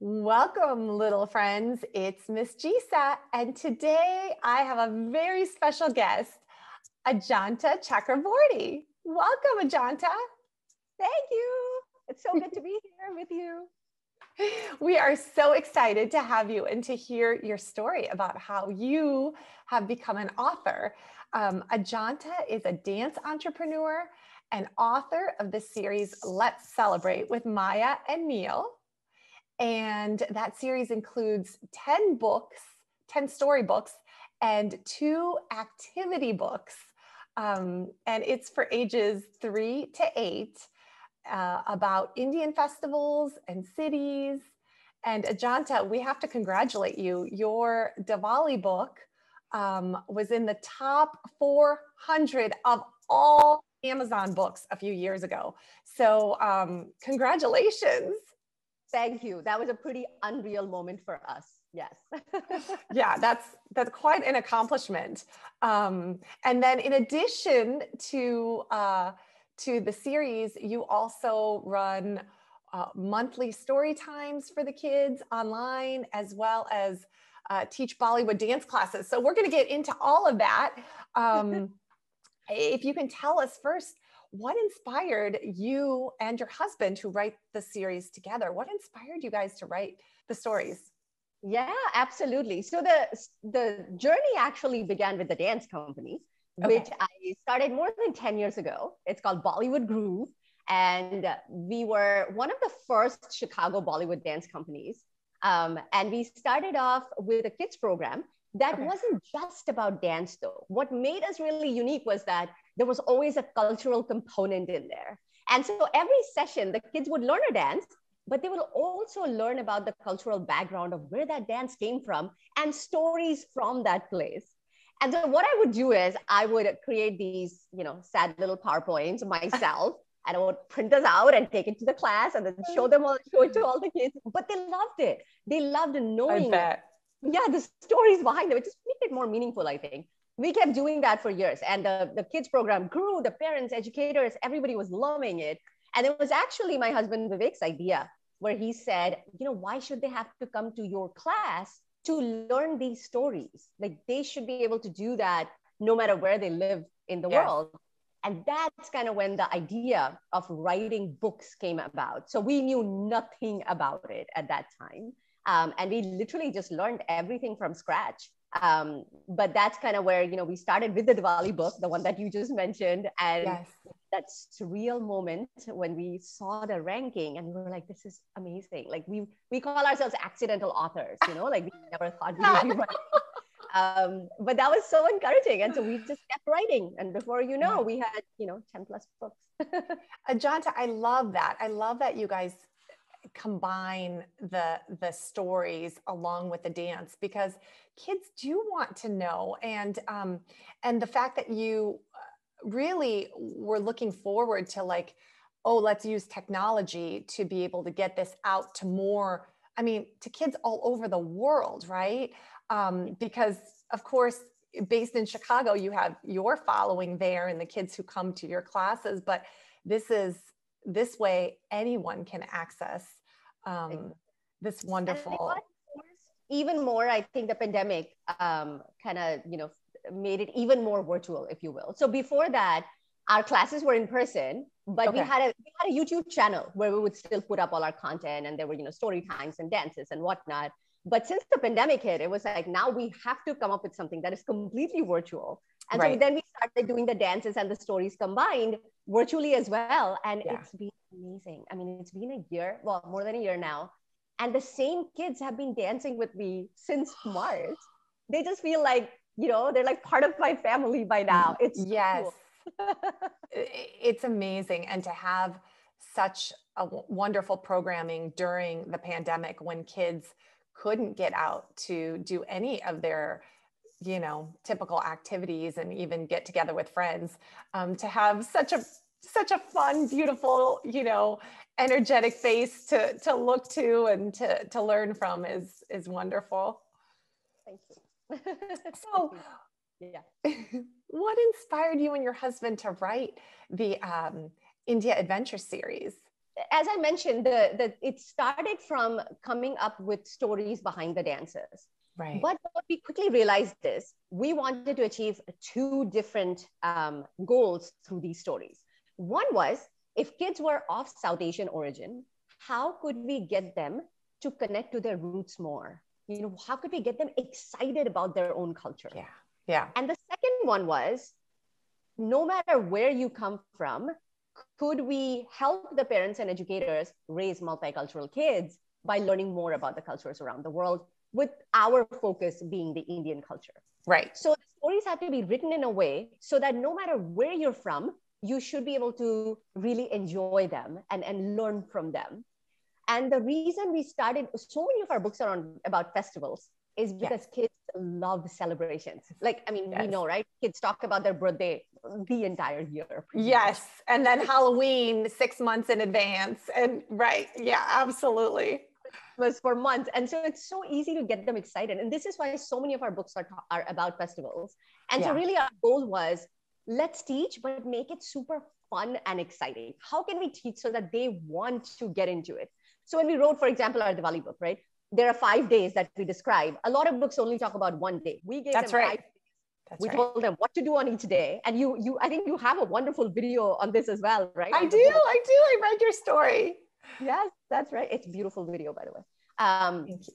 Welcome, little friends. It's Miss Gisa, and today I have a very special guest, Ajanta Chakraborty. Welcome, Ajanta. Thank you. It's so good to be here with you. We are so excited to have you and to hear your story about how you have become an author. Ajanta is a dance entrepreneur and author of the series Let's Celebrate with Maya and Neel. And that series includes 10 books, 10 storybooks, and 2 activity books. And it's for ages 3 to 8 about Indian festivals and cities. And Ajanta, we have to congratulate you. Your Diwali book was in the top 400 of all Amazon books a few years ago. So congratulations. Thank you. That was a pretty unreal moment for us. Yes. Yeah, that's quite an accomplishment. And then in addition to the series, you also run monthly story times for the kids online, as well as teach Bollywood dance classes. So we're going to get into all of that. If you can tell us first, what inspired you and your husband to write the series together? What inspired you guys to write the stories? Yeah, absolutely. So the journey actually began with the dance company, which I started more than 10 years ago. It's called Bollywood Groove. And we were one of the first Chicago Bollywood dance companies. And we started off with a kids program that wasn't just about dance, though. What made us really unique was that there was always a cultural component in there. And so every session, the kids would learn a dance, but they will also learn about the cultural background of where that dance came from and stories from that place. And so what I would do is I would create these, sad little PowerPoints myself, and I would print this out and take it to the class and then show it to all the kids. But they loved it. They loved knowing the stories behind them. It just made it more meaningful, I think. We kept doing that for years, and the kids program grew. The parents, educators, everybody was loving it. And it was actually my husband Vivek's idea, where he said, why should they have to come to your class to learn these stories? Like, they should be able to do that no matter where they live in the world. And that's kind of when the idea of writing books came about. So we knew nothing about it at that time. And we literally just learned everything from scratch. But that's kind of where, we started with the Diwali book, the one that you just mentioned. And that surreal moment when we saw the ranking and we were like, this is amazing. Like we call ourselves accidental authors, like we never thought we would be writing. But that was so encouraging. And so we just kept writing. And before we had, 10 plus books. Ajanta, I love that. I love that you guys combine the stories along with the dance, because kids do want to know. And the fact that you really were looking forward to let's use technology to be able to get this out to more, to kids all over the world, right? Because of course, based in Chicago, you have your following there and the kids who come to your classes, but this way anyone can access this wonderful. Even more, I think the pandemic kind of made it even more virtual, if you will. So before that, our classes were in person, but we had a YouTube channel where we would still put up all our content, and there were story times and dances and whatnot. But since the pandemic hit, it was like, now we have to come up with something that is completely virtual. And so then we started doing the dances and the stories combined virtually as well. And it's been amazing. It's been a year, well, more than a year now. And the same kids have been dancing with me since March. They just feel like, they're like part of my family by now. It's so cool. It's amazing. And to have such a wonderful programming during the pandemic when kids couldn't get out to do any of their typical activities and even get together with friends, to have such a fun, beautiful, energetic face to look to and to learn from is wonderful. Thank you. So what inspired you and your husband to write the India Adventure series? as I mentioned, it started from coming up with stories behind the dances. Right. But what we quickly realized is we wanted to achieve two different goals through these stories. One was, if kids were of South Asian origin, how could we get them to connect to their roots more? You know, how could we get them excited about their own culture? Yeah. Yeah. And the second one was, no matter where you come from, could we help the parents and educators raise multicultural kids by learning more about the cultures around the world, with our focus being the Indian culture? Right. So the stories have to be written in a way so that no matter where you're from, you should be able to really enjoy them and learn from them. And the reason we started, so many of our books are about festivals, is because kids love celebrations. Like, I mean, we know, right? Kids talk about their birthday the entire year. Yes. And then Halloween 6 months in advance. And right. Yeah, absolutely. Was for months. And so it's so easy to get them excited. And this is why so many of our books are about festivals. And so really our goal was, let's teach, but make it super fun and exciting. How can we teach so that they want to get into it? So when we wrote, for example, our Diwali book, right? There are 5 days that we describe. A lot of books only talk about one day. We gave them 5 days. We told them what to do on each day. And I think you have a wonderful video on this as well, right? I do. I read your story. Yes, that's right. It's a beautiful video, by the way.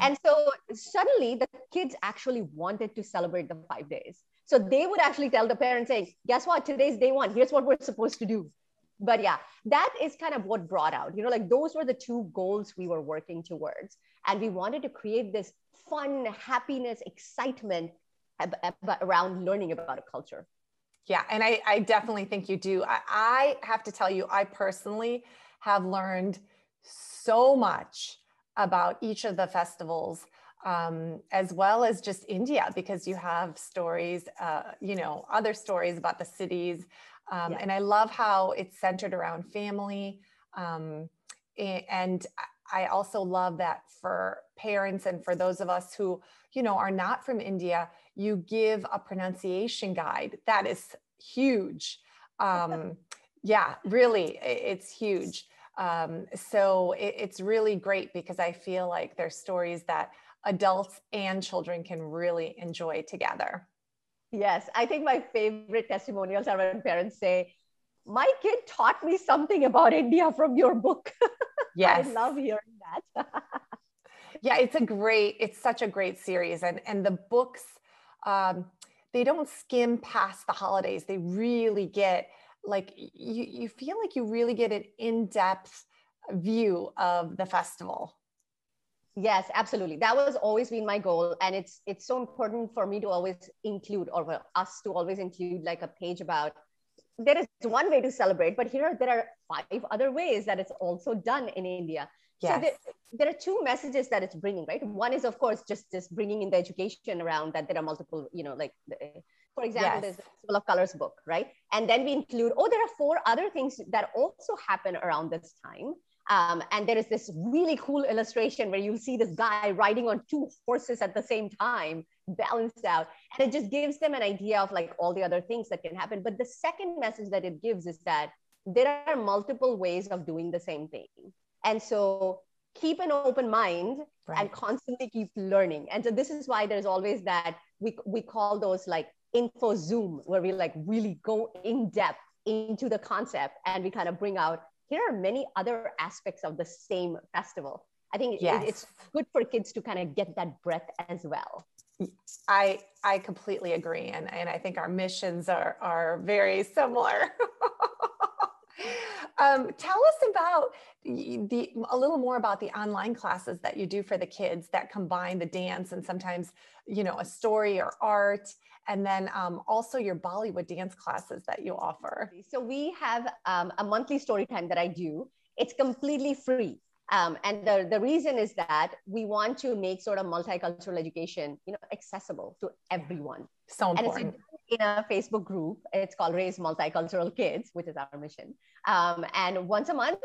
And so suddenly the kids actually wanted to celebrate the 5 days. So they would actually tell the parents saying, guess what? Today's day one. Here's what we're supposed to do. But yeah, that is kind of what brought out, like those were the two goals we were working towards. And we wanted to create this fun, happiness, excitement around learning about a culture. Yeah. And I definitely think you do. I have to tell you, I personally have learned so much about each of the festivals, as well as just India, because you have stories, other stories about the cities. And I love how it's centered around family. And I also love that for parents and for those of us who, are not from India, you give a pronunciation guide. That is huge. Yeah, really, it's huge. So it's really great because I feel like there's stories that adults and children can really enjoy together. Yes, I think my favorite testimonials are when parents say, my kid taught me something about India from your book. Yes. I love hearing that. Yeah, it's such a great series. And the books, they don't skim past the holidays. They really get, like, you feel like you really get an in-depth view of the festival. Yes, absolutely. That was always been my goal. And it's so important for me to always include, or for us to always include, like a page about, there is one way to celebrate, but there are 5 other ways that it's also done in India. Yes. So there are 2 messages that it's bringing, right? One is, of course, just bringing in the education around that there are multiple, for example, there's the Festival of Colors book, right? And then we include, there are 4 other things that also happen around this time. And there is this really cool illustration where you'll see this guy riding on 2 horses at the same time, balanced out. And it just gives them an idea of like all the other things that can happen. But the second message that it gives is that there are multiple ways of doing the same thing. And so keep an open mind and constantly keep learning. And so this is why there's always that, we call those like info Zoom, where we like really go in depth into the concept and we kind of bring out, here are many other aspects of the same festival. I think it's good for kids to kind of get that breadth as well. I completely agree. And I think our missions are very similar. Tell us about a little more about the online classes that you do for the kids that combine the dance and sometimes, a story or art, and then also your Bollywood dance classes that you offer. So we have a monthly story time that I do. It's completely free. And the reason is that we want to make sort of multicultural education, accessible to everyone. So important. And it's in a Facebook group. It's called Raise Multicultural Kids, which is our mission. And once a month,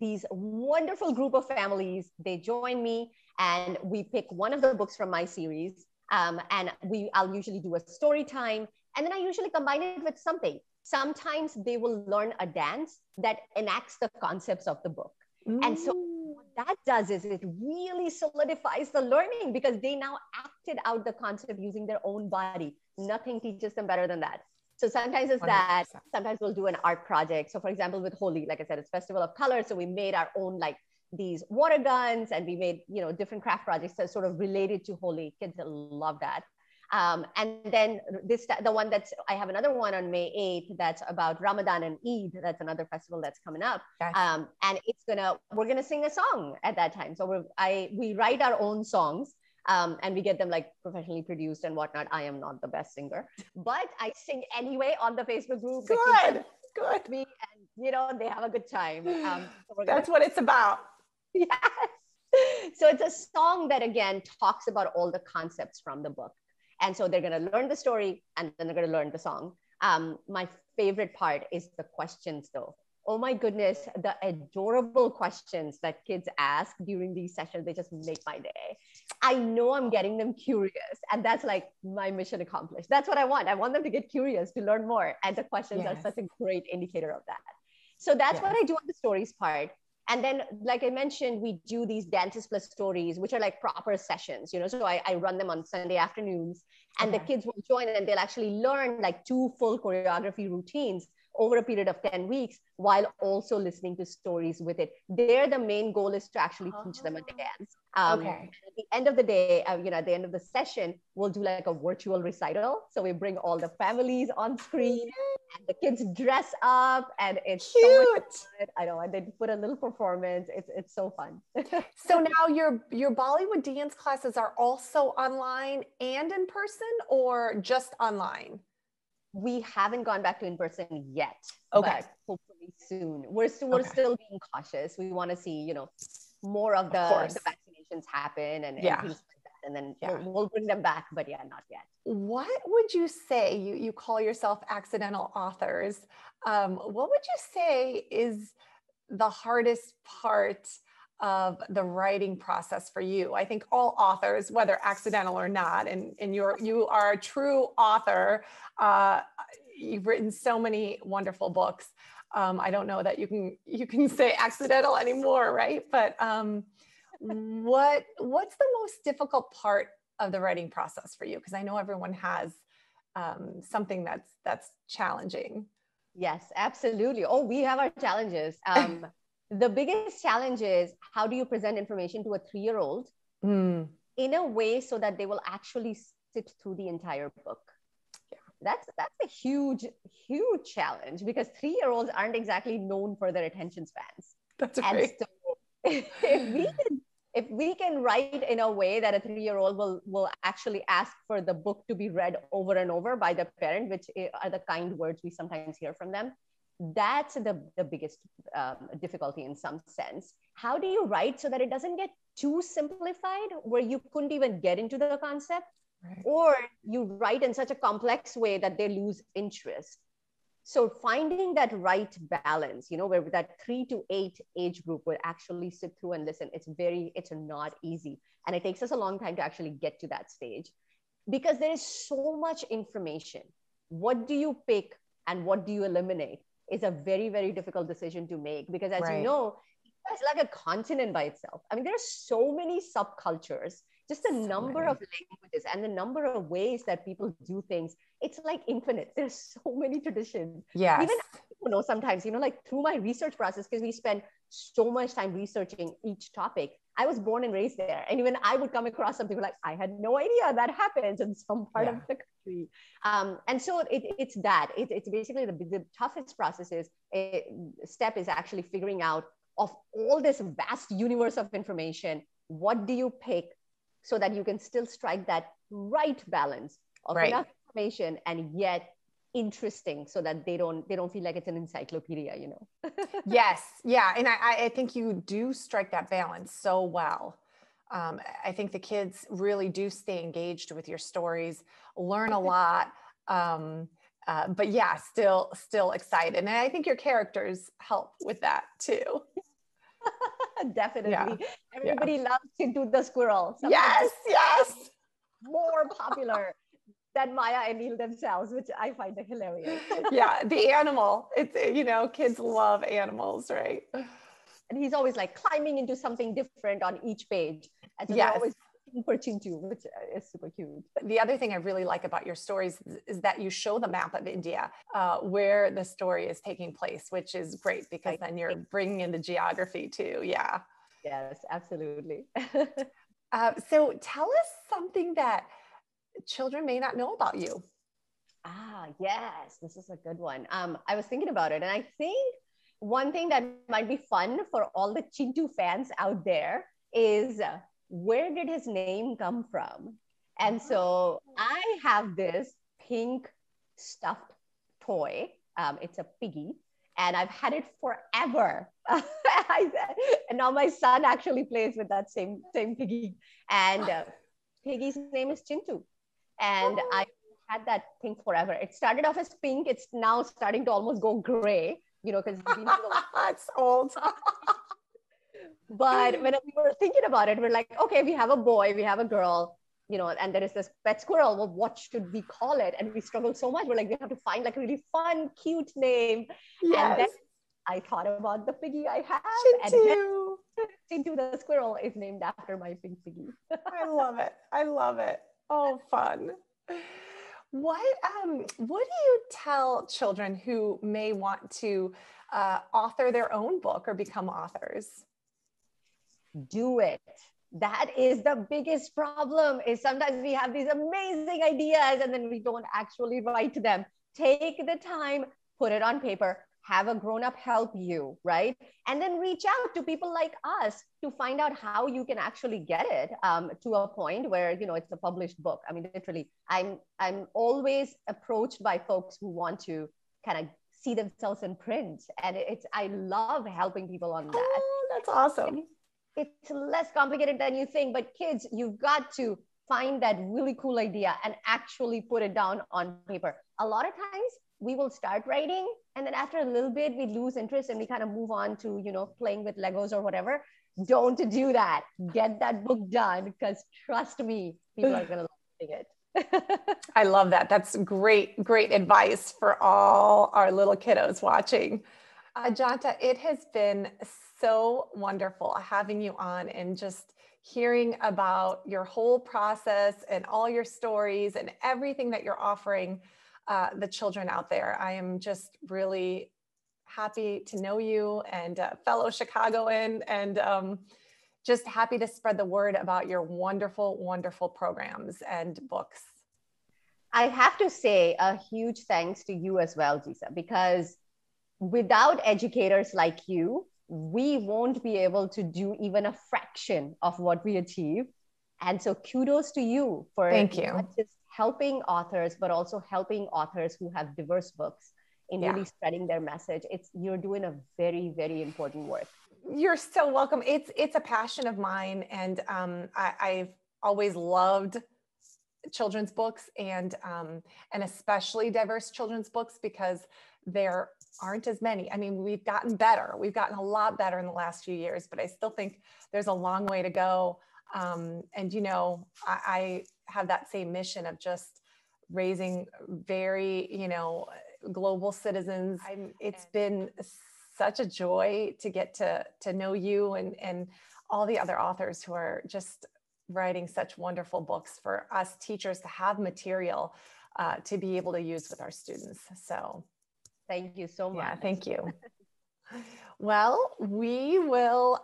these wonderful group of families, they join me and we pick one of the books from my series. And I'll usually do a story time. And then I usually combine it with something. Sometimes they will learn a dance that enacts the concepts of the book. And so Mm. what that does is it really solidifies the learning because they now acted out the concept using their own body. Nothing teaches them better than that. So sometimes it's that, 100%. sometimes we'll do an art project. So for example, with Holi, like I said, it's Festival of Color. So we made our own like these water guns and we made, different craft projects that sort of related to Holi. Kids love that. And then I have another one on May 8th that's about Ramadan and Eid. That's another festival that's coming up. Yes. And we're gonna sing a song at that time. So we write our own songs. And we get them like professionally produced and whatnot. I am not the best singer, but I sing anyway on the Facebook group. Good. Me, and they have a good time. That's what it's about. Yes. So it's a song that again talks about all the concepts from the book. And so they're going to learn the story and then they're going to learn the song. My favorite part is the questions though. Oh my goodness, the adorable questions that kids ask during these sessions, they just make my day. I know I'm getting them curious, and that's like my mission accomplished. That's what I want. I want them to get curious, to learn more. And the questions are such a great indicator of that. So that's what I do on the stories part. And then, like I mentioned, we do these dances plus stories, which are like proper sessions, so I run them on Sunday afternoons, and the kids will join and they'll actually learn like 2 full choreography routines over a period of 10 weeks while also listening to stories with it. The main goal is to actually teach them a dance. At the end of the day, at the end of the session, we'll do like a virtual recital. So we bring all the families on screen and the kids dress up and it's cute. So much fun. I know, and they put a little performance. It's so fun. So now your Bollywood dance classes are also online and in person, or just online? We haven't gone back to in person yet. Okay. But hopefully soon. We're still being cautious. We want to see, more of the vaccinations happen and things like that. And then we'll bring them back, but not yet. What would you say, you call yourself accidental authors, what would you say is the hardest part of the writing process for you? I think all authors, whether accidental or not, and you are a true author. You've written so many wonderful books. I don't know that you can say accidental anymore, right? But what's the most difficult part of the writing process for you? Because I know everyone has something that's challenging. Yes, absolutely. Oh, we have our challenges. The biggest challenge is, how do you present information to a 3-year-old in a way so that they will actually sit through the entire book? That's a huge challenge, because 3-year-olds aren't exactly known for their attention spans. That's right. And so if we can write in a way that a 3-year-old will actually ask for the book to be read over and over by the parent, which are the kind words we sometimes hear from them, that's the biggest difficulty in some sense. How do you write so that it doesn't get too simplified where you couldn't even get into the concept? Right. Or you write in such a complex way that they lose interest. So finding that right balance, where that 3 to 8 age group would actually sit through and listen, it's not easy. And it takes us a long time to actually get to that stage, because there is so much information. What do you pick and what do you eliminate is a very, very difficult decision to make, because as you know, it's like a continent by itself. I mean, there's so many subcultures, just the number of languages and the number of ways that people do things. It's like infinite. There's so many traditions. Yes. Even I don't know sometimes, like through my research process, because we spend so much time researching each topic. I was born and raised there. And even I would come across something like, I had no idea that happens in some part of the country. And so it's basically the toughest step is actually figuring out, of all this vast universe of information, what do you pick so that you can still strike that right balance of enough information and yet interesting, so that they don't feel like it's an encyclopedia, Yes. Yeah. And I think you do strike that balance so well. I think the kids really do stay engaged with your stories, learn a lot. But yeah, still excited. And I think your characters help with that too. Definitely. Yeah. Everybody loves to do the squirrel. Yes. More popular than Maya and Neel themselves, which I find hilarious. Yeah, the animal. It's, kids love animals, right? And he's always like climbing into something different on each page. And so Yes. they're always for Chintu, which is super cute. The other thing I really like about your stories is that you show the map of India where the story is taking place, which is great because then you're bringing in the geography too. Yeah. Yes, absolutely. So tell us something that children may not know about you. Yes, this is a good one. I was thinking about it, and I think one thing that might be fun for all the Chintu fans out there is where did his name come from? And so I have this pink stuffed toy. It's a piggy, and I've had it forever. And now my son actually plays with that same piggy, and piggy's name is Chintu. And I had that thing forever. It started off as pink. It's now starting to almost go gray, because it's been it's old. But when we were thinking about it, we're like, okay, we have a boy, we have a girl, and there is this pet squirrel. Well, what should we call it? And we struggled so much. We're like, we have to find like a really fun, cute name. Yes. And then I thought about the piggy I have. Chintu. And Chintu the squirrel is named after my pink piggy. I love it. I love it. Oh, fun. What do you tell children who may want to author their own book or become authors? Do it. That is the biggest problem, is sometimes we have these amazing ideas and then we don't actually write them. Take the time, put it on paper, have a grown-up help you, right? And then reach out to people like us to find out how you can actually get it to a point where, it's a published book. I mean, literally, I'm always approached by folks who want to kind of see themselves in print. And I love helping people on that. Oh, that's awesome. It's less complicated than you think, but kids, you've got to find that really cool idea and actually put it down on paper. A lot of times we will start writing, and then after a little bit, we lose interest and we kind of move on to, playing with Legos or whatever. Don't do that. Get that book done, because trust me, people are going to love it. I love that. That's great advice for all our little kiddos watching. Ajanta, it has been so wonderful having you on and just hearing about your whole process and all your stories and everything that you're offering the children out there. I am just really happy to know you, and fellow Chicagoan, and just happy to spread the word about your wonderful, wonderful programs and books. I have to say a huge thanks to you as well, Gisa, because without educators like you, we won't be able to do even a fraction of what we achieve. And so kudos to you for Thank you. Not just helping authors, but also helping authors who have diverse books in really spreading their message. You're doing a very, very important work. You're so welcome. It's a passion of mine. And I've always loved children's books, and especially diverse children's books, because there aren't as many. I mean, we've gotten better. We've gotten a lot better in the last few years, but I still think there's a long way to go. And, I have that same mission of just raising very, global citizens. It's been such a joy to get to know you and all the other authors who are just writing such wonderful books for us teachers to have material to be able to use with our students. So thank you so much. Yeah, thank you. Well, we will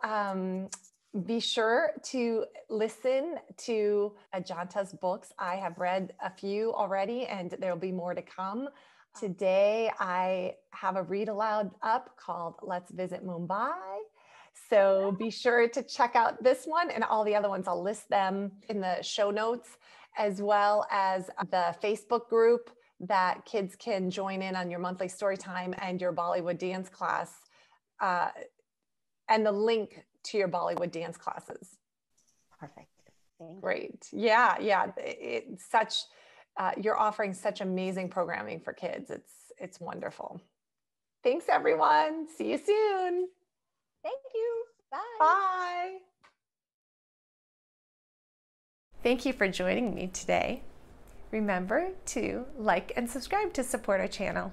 be sure to listen to Ajanta's books. I have read a few already, and there'll be more to come. Today, I have a read aloud up called Let's Visit Mumbai. So be sure to check out this one and all the other ones. I'll list them in the show notes, as well as the Facebook group that kids can join in on your monthly story time and your Bollywood dance class, and the link to your Bollywood dance classes. Perfect. Great. Yeah. It's such, you're offering such amazing programming for kids. It's wonderful. Thanks, everyone. See you soon. Thank you. Bye. Bye. Thank you for joining me today. Remember to like and subscribe to support our channel.